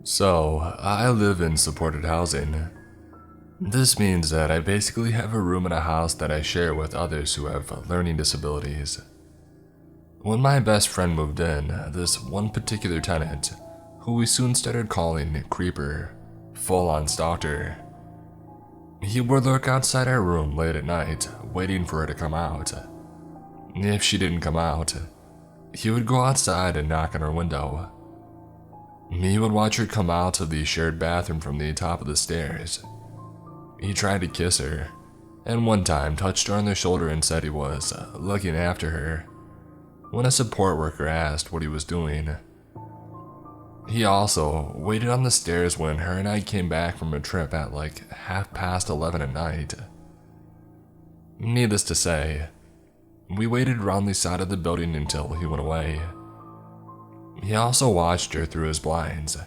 So, I live in supported housing. This means that I basically have a room in a house that I share with others who have learning disabilities. When my best friend moved in, this one particular tenant, who we soon started calling Creeper, full-on stalked her. He would lurk outside our room late at night, waiting for her to come out. If she didn't come out, he would go outside and knock on her window. He would watch her come out of the shared bathroom from the top of the stairs. He tried to kiss her, and one time touched her on the shoulder and said he was looking after her. When a support worker asked what he was doing, he also waited on the stairs when her and I came back from a trip at like 11:30 at night. Needless to say, we waited around the side of the building until he went away. He also watched her through his blinds,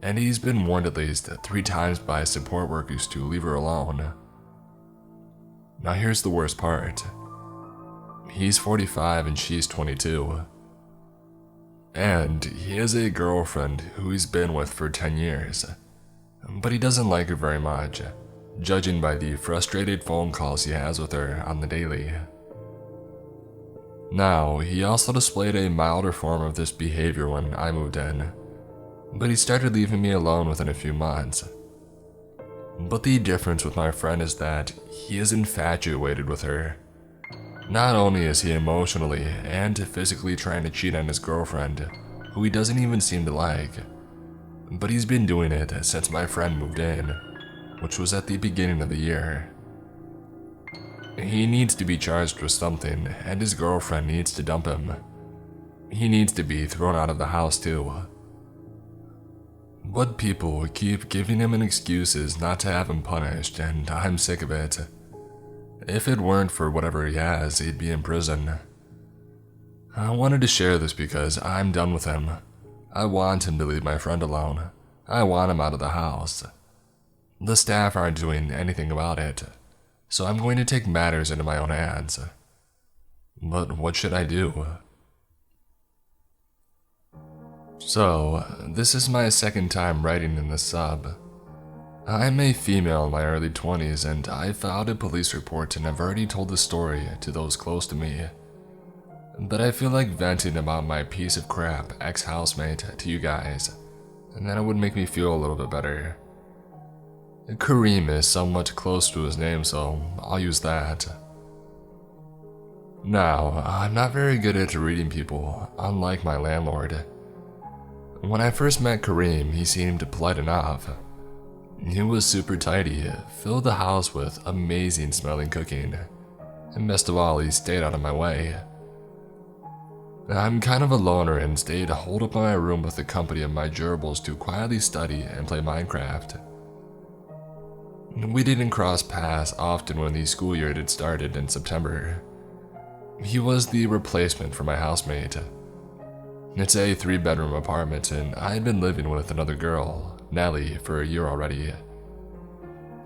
and he's been warned at least 3 times by support workers to leave her alone. Now here's the worst part. He's 45 and she's 22. And he has a girlfriend who he's been with for 10 years, but he doesn't like her very much, judging by the frustrated phone calls he has with her on the daily. Now, he also displayed a milder form of this behavior when I moved in, but he started leaving me alone within a few months. But the difference with my friend is that he is infatuated with her. Not only is he emotionally and physically trying to cheat on his girlfriend, who he doesn't even seem to like, but he's been doing it since my friend moved in, which was at the beginning of the year. He needs to be charged with something, and his girlfriend needs to dump him. He needs to be thrown out of the house too. But people keep giving him an excuses not to have him punished, and I'm sick of it. If it weren't for whatever he has, he'd be in prison. I wanted to share this because I'm done with him. I want him to leave my friend alone. I want him out of the house. The staff aren't doing anything about it, so I'm going to take matters into my own hands. But what should I do? So, this is my second time writing in this sub. I'm a female in my early 20s, and I filed a police report and I've already told the story to those close to me. But I feel like venting about my piece of crap ex-housemate to you guys, and then it would make me feel a little bit better. Kareem is somewhat close to his name, so I'll use that. Now, I'm not very good at reading people, unlike my landlord. When I first met Kareem, he seemed polite enough. He was super tidy, filled the house with amazing smelling cooking, and best of all, he stayed out of my way. I'm kind of a loner and stayed holed up in my room with the company of my gerbils to quietly study and play Minecraft. We didn't cross paths often when the school year had started in September. He was the replacement for my housemate. It's a 3-bedroom apartment, and I had been living with another girl, Nellie, for a year already.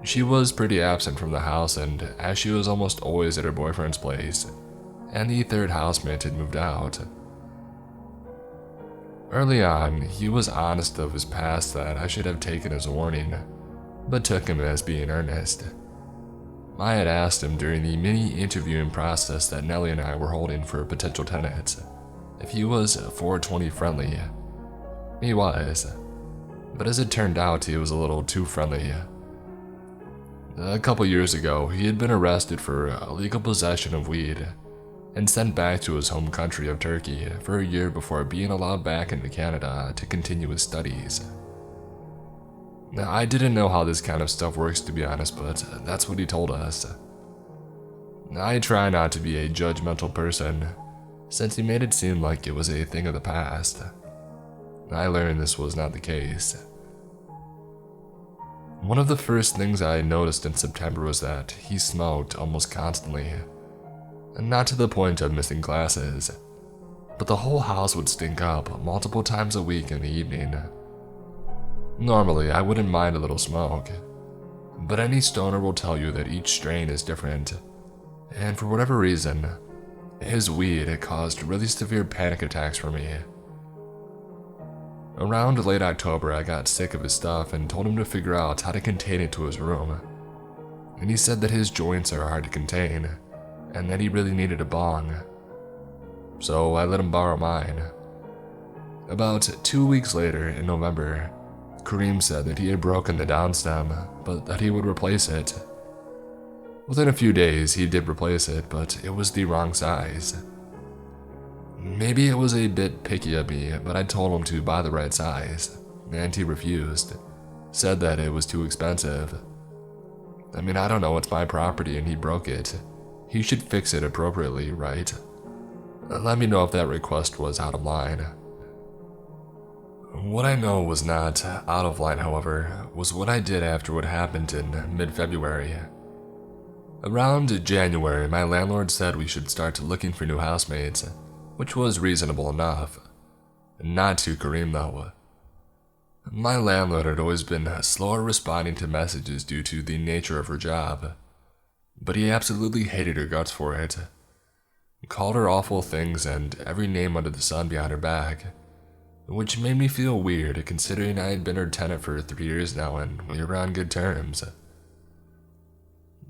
She was pretty absent from the house, and as she was almost always at her boyfriend's place, and the third housemate had moved out. Early on, he was honest of his past that I should have taken as a warning, but took him as being earnest. I had asked him during the mini-interviewing process that Nellie and I were holding for potential tenants if he was 420 friendly. He was, but as it turned out, he was a little too friendly. A couple years ago, he had been arrested for illegal possession of weed and sent back to his home country of Turkey for a year before being allowed back into Canada to continue his studies. Now, I didn't know how this kind of stuff works, to be honest, but that's what he told us. I try not to be a judgmental person, since he made it seem like it was a thing of the past. I learned this was not the case. One of the first things I noticed in September was that he smoked almost constantly. Not to the point of missing classes, but the whole house would stink up multiple times a week in the evening. Normally, I wouldn't mind a little smoke, but any stoner will tell you that each strain is different, and for whatever reason, his weed had caused really severe panic attacks for me. Around late October, I got sick of his stuff and told him to figure out how to contain it to his room. And he said that his joints are hard to contain, and that he really needed a bong. So I let him borrow mine. About 2 weeks later, in November, Kareem said that he had broken the downstem, but that he would replace it. Within a few days, he did replace it, but it was the wrong size. Maybe it was a bit picky of me, but I told him to buy the right size, and he refused. Said that it was too expensive. I mean, I don't know, it's my property and he broke it. He should fix it appropriately, right? Let me know if that request was out of line. What I know was not out of line, however, was what I did after what happened in mid-February. Around January, my landlord said we should start looking for new housemates, which was reasonable enough. Not to Kareem, though. My landlord had always been slower responding to messages due to the nature of her job, but he absolutely hated her guts for it. Called her awful things and every name under the sun behind her back, which made me feel weird considering I had been her tenant for 3 years now and we were on good terms.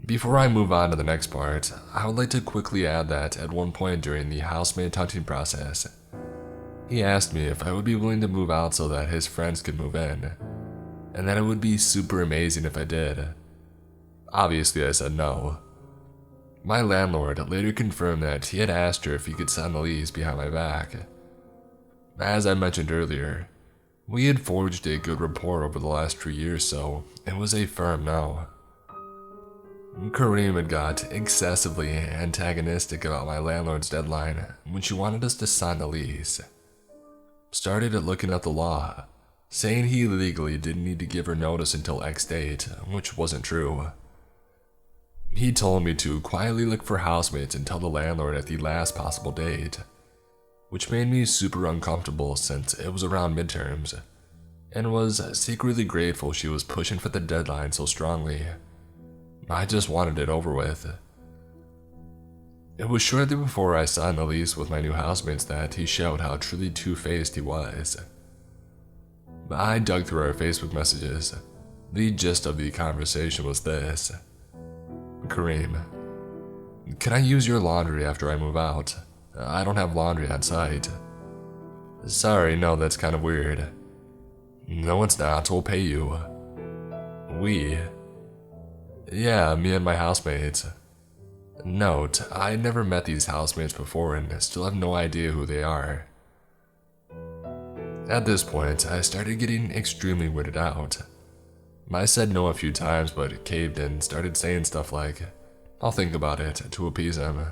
Before I move on to the next part, I would like to quickly add that at one point during the housemate hunting process, he asked me if I would be willing to move out so that his friends could move in, and that it would be super amazing if I did. Obviously, I said no. My landlord later confirmed that he had asked her if he could sign the lease behind my back. As I mentioned earlier, we had forged a good rapport over the last 2 years, so it was a firm no. Kareem had got excessively antagonistic about my landlord's deadline when she wanted us to sign the lease. Started at looking at the law, saying he legally didn't need to give her notice until X date, which wasn't true. He told me to quietly look for housemates and tell the landlord at the last possible date, which made me super uncomfortable since it was around midterms, and was secretly grateful she was pushing for the deadline so strongly. I just wanted it over with. It was shortly before I signed the lease with my new housemates that he showed how truly two-faced he was. I dug through our Facebook messages. The gist of the conversation was this. Kareem, can I use your laundry after I move out? I don't have laundry on site. Sorry, no, that's kind of weird. No, it's not, we'll pay you. We? Yeah, me and my housemates. Note, I never met these housemates before and still have no idea who they are. At this point, I started getting extremely weirded out. I said no a few times, but caved and started saying stuff like, I'll think about it, to appease him.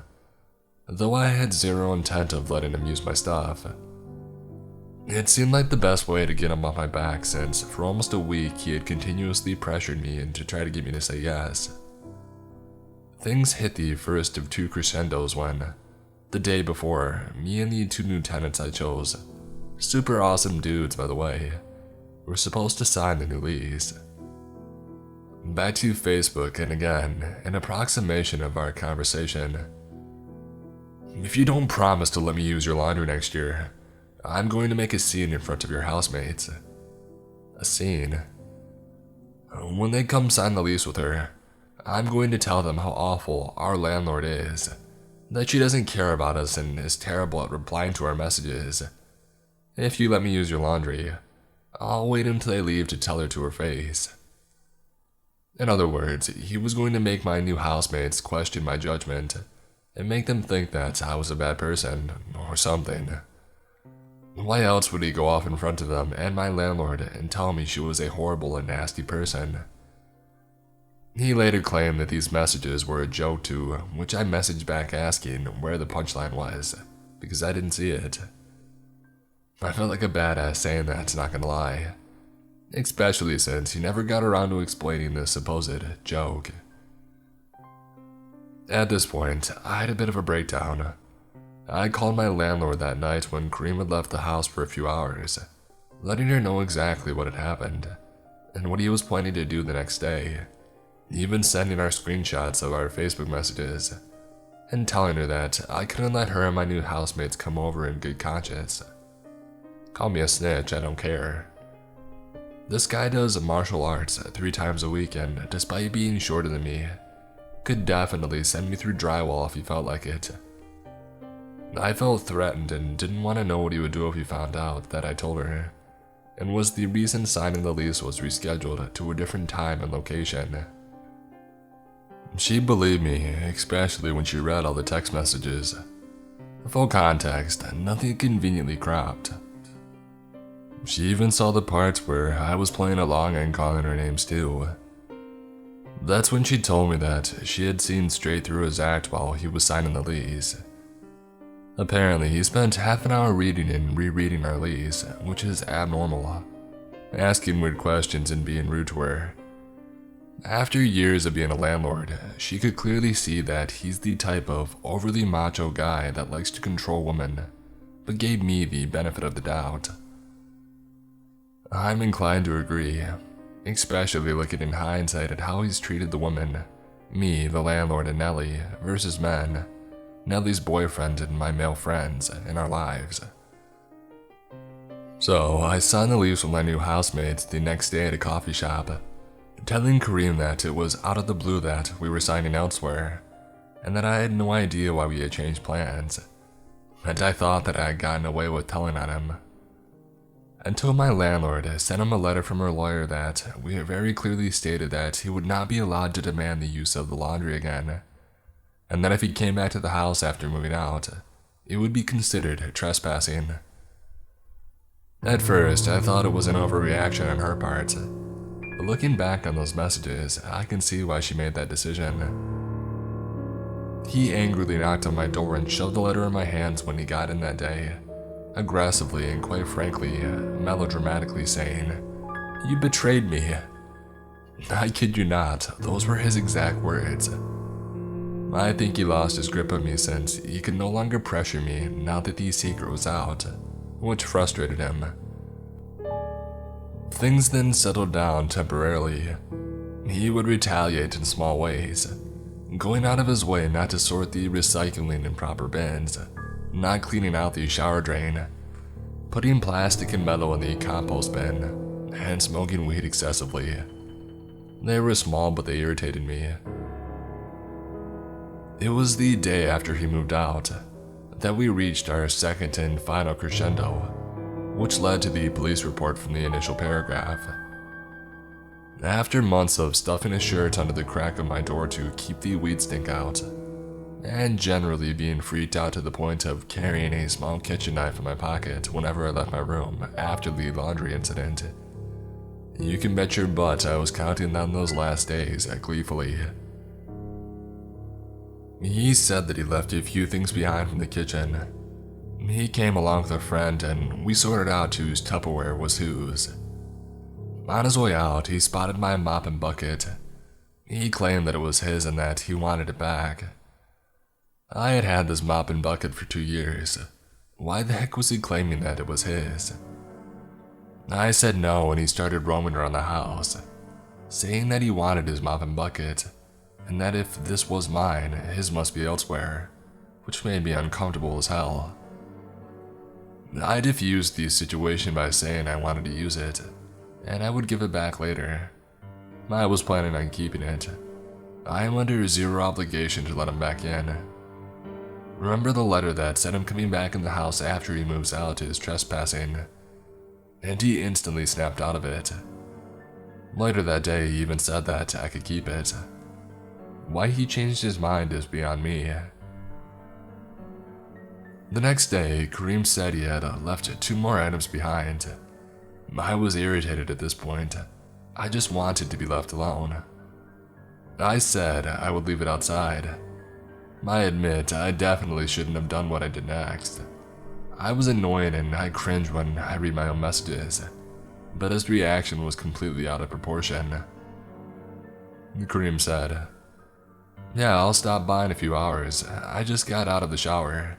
Though I had zero intent of letting him use my stuff. It seemed like the best way to get him off my back since for almost a week he had continuously pressured me and to try to get me to say yes. Things hit the first of 2 crescendos when, the day before, me and the 2 new tenants I chose, super awesome dudes by the way, were supposed to sign the new lease. Back to Facebook, and again, an approximation of our conversation. If you don't promise to let me use your laundry next year, I'm going to make a scene in front of your housemates. A scene. When they come sign the lease with her, I'm going to tell them how awful our landlord is, that she doesn't care about us and is terrible at replying to our messages. If you let me use your laundry, I'll wait until they leave to tell her to her face. In other words, he was going to make my new housemates question my judgment and make them think that I was a bad person or something. Why else would he go off in front of them and my landlord and tell me she was a horrible and nasty person? He later claimed that these messages were a joke to which I messaged back asking where the punchline was, because I didn't see it. I felt like a badass saying that, not gonna lie. Especially since he never got around to explaining the supposed joke. At this point, I had a bit of a breakdown. I called my landlord that night when Kareem had left the house for a few hours, letting her know exactly what had happened, and what he was planning to do the next day, even sending our screenshots of our Facebook messages, and telling her that I couldn't let her and my new housemates come over in good conscience. Call me a snitch, I don't care. This guy does martial arts 3 times a week, and despite being shorter than me, could definitely send me through drywall if he felt like it. I felt threatened and didn't want to know what he would do if he found out that I told her, and was the reason signing the lease was rescheduled to a different time and location. She believed me, especially when she read all the text messages. Full context, nothing conveniently cropped. She even saw the parts where I was playing along and calling her names too. That's when she told me that she had seen straight through his act while he was signing the lease. Apparently, he spent half an hour reading and rereading our lease, which is abnormal, asking weird questions and being rude to her. After years of being a landlord, she could clearly see that he's the type of overly macho guy that likes to control women, but gave me the benefit of the doubt. I'm inclined to agree, especially looking in hindsight at how he's treated the women, me, the landlord, and Nellie, versus men, Nellie's boyfriend and my male friends, in our lives. So, I signed the lease with my new housemates the next day at a coffee shop, telling Kareem that it was out of the blue that we were signing elsewhere, and that I had no idea why we had changed plans, and I thought that I had gotten away with telling on him. Until my landlord sent him a letter from her lawyer that we very clearly stated that he would not be allowed to demand the use of the laundry again, and that if he came back to the house after moving out, it would be considered trespassing. At first, I thought it was an overreaction on her part, but looking back on those messages, I can see why she made that decision. He angrily knocked on my door and shoved the letter in my hands when he got in that day, aggressively and quite frankly, melodramatically saying, "You betrayed me." I kid you not, those were his exact words. I think he lost his grip on me since he could no longer pressure me now that the secret was out, which frustrated him. Things then settled down temporarily. He would retaliate in small ways, going out of his way not to sort the recycling in proper bins, not cleaning out the shower drain, putting plastic and metal in the compost bin, and smoking weed excessively. They were small, but they irritated me. It was the day after he moved out that we reached our second and final crescendo, which led to the police report from the initial paragraph. After months of stuffing a shirt under the crack of my door to keep the weed stink out, and generally being freaked out to the point of carrying a small kitchen knife in my pocket whenever I left my room after the laundry incident, you can bet your butt I was counting down those last days gleefully. He said that he left a few things behind from the kitchen. He came along with a friend and we sorted out whose Tupperware was whose. On his way out, he spotted my mop and bucket. He claimed that it was his and that he wanted it back. I had had this mop and bucket for 2 years. Why the heck was he claiming that it was his? I said no and he started roaming around the house, saying that he wanted his mop and bucket, and that if this was mine, his must be elsewhere, which made me uncomfortable as hell. I diffused the situation by saying I wanted to use it, and I would give it back later. I was planning on keeping it. I am under zero obligation to let him back in. Remember the letter that said him coming back in the house after he moves out is trespassing, and he instantly snapped out of it. Later that day, he even said that I could keep it. Why he changed his mind is beyond me. The next day, Kareem said he had left 2 more items behind. I was irritated at this point. I just wanted to be left alone. I said I would leave it outside. I admit I definitely shouldn't have done what I did next. I was annoyed and I cringed when I read my own messages, but his reaction was completely out of proportion. Kareem said, "Yeah, I'll stop by in a few hours. I just got out of the shower.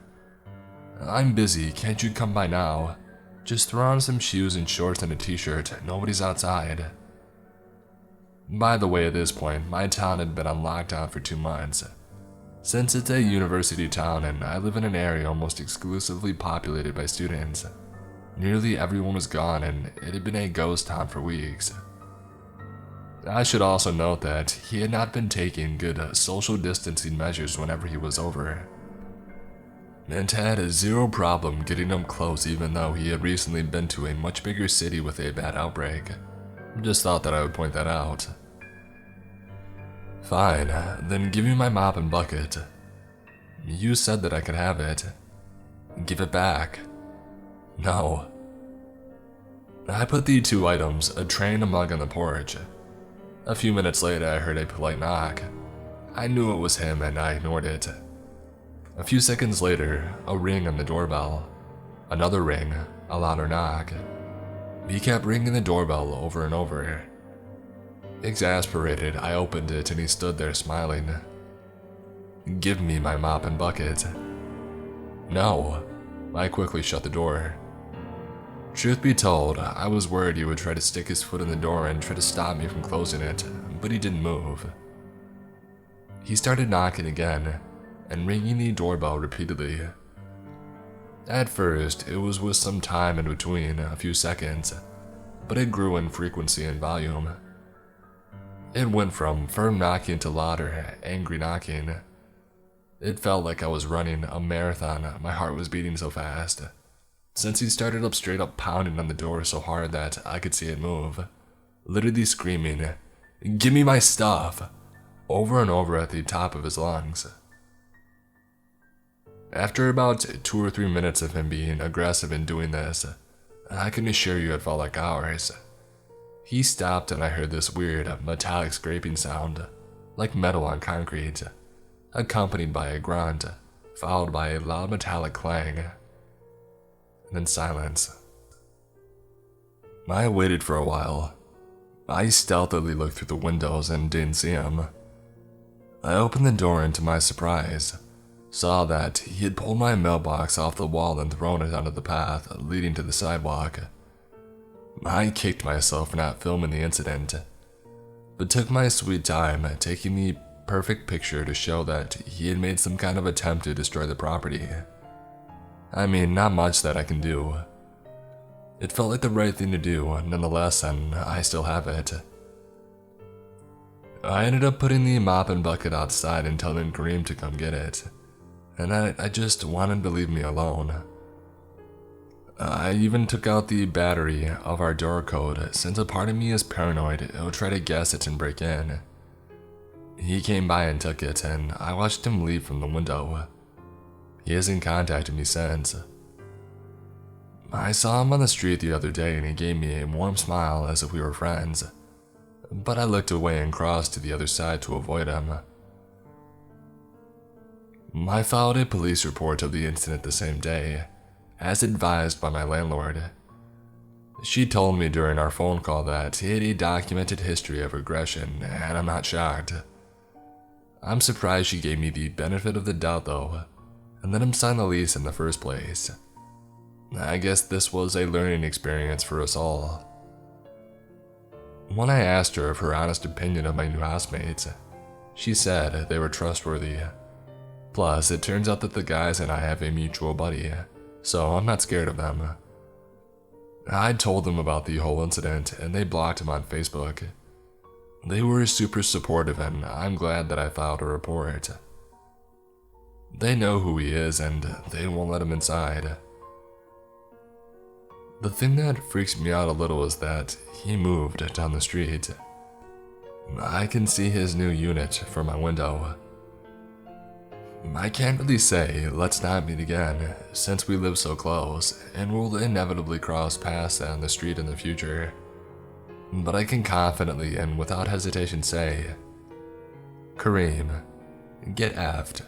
I'm busy, can't you come by now? Just throw on some shoes and shorts and a t-shirt, nobody's outside." By the way, at this point, my town had been on lockdown for 2 months. Since it's a university town and I live in an area almost exclusively populated by students, Nearly everyone was gone and it had been a ghost town for weeks. I should also note that he had not been taking good social distancing measures whenever he was over, and had zero problem getting up close even though he had recently been to a much bigger city with a bad outbreak. Just thought that I would point that out. Fine, then give me my mop and bucket. You said that I could have it. Give it back. No. I put the two items, a tray and a mug, on the porch. A few minutes later, I heard a polite knock. I knew it was him and I ignored it. A few seconds later, a ring on the doorbell. Another ring, a louder knock. He kept ringing the doorbell over and over. Exasperated, I opened it and he stood there smiling. Give me my mop and bucket. No. I quickly shut the door. Truth be told, I was worried he would try to stick his foot in the door and try to stop me from closing it, but he didn't move. He started knocking again, and ringing the doorbell repeatedly. At first, it was with some time in between, a few seconds, but it grew in frequency and volume. It went from firm knocking to louder, angry knocking. It felt like I was running a marathon, my heart was beating so fast. Since he started up straight up pounding on the door so hard that I could see it move, literally screaming, "Give me my stuff!" over and over at the top of his lungs. After about 2 or 3 minutes of him being aggressive in doing this, I can assure you it felt like hours. He stopped and I heard this weird metallic scraping sound, like metal on concrete, accompanied by a grunt, followed by a loud metallic clang. And then silence. I waited for a while. I stealthily looked through the windows and didn't see him. I opened the door and to my surprise, saw that he had pulled my mailbox off the wall and thrown it onto the path leading to the sidewalk. I kicked myself for not filming the incident, but took my sweet time taking the perfect picture to show that he had made some kind of attempt to destroy the property. I mean, not much that I can do. It felt like the right thing to do, nonetheless, and I still have it. I ended up putting the mop and bucket outside and telling Kareem to come get it, and I just wanted to leave me alone. I even took out the battery of our door code since a part of me is paranoid it would try to guess it and break in. He came by and took it, and I watched him leave from the window. He hasn't contacted me since. I saw him on the street the other day and he gave me a warm smile as if we were friends, but I looked away and crossed to the other side to avoid him. I filed a police report of the incident the same day, as advised by my landlord. She told me during our phone call that he had a documented history of aggression, and I'm not shocked. I'm surprised she gave me the benefit of the doubt though, and let him sign the lease in the first place. I guess this was a learning experience for us all. When I asked her of her honest opinion of my new housemates, she said they were trustworthy. Plus, it turns out that the guys and I have a mutual buddy, so I'm not scared of them. I told them about the whole incident and they blocked him on Facebook. They were super supportive and I'm glad that I filed a report. They know who he is and they won't let him inside. The thing that freaks me out a little is that he moved down the street. I can see his new unit from my window. I can't really say let's not meet again since we live so close and will inevitably cross paths on the street in the future. But I can confidently and without hesitation say, Kareem, get effed.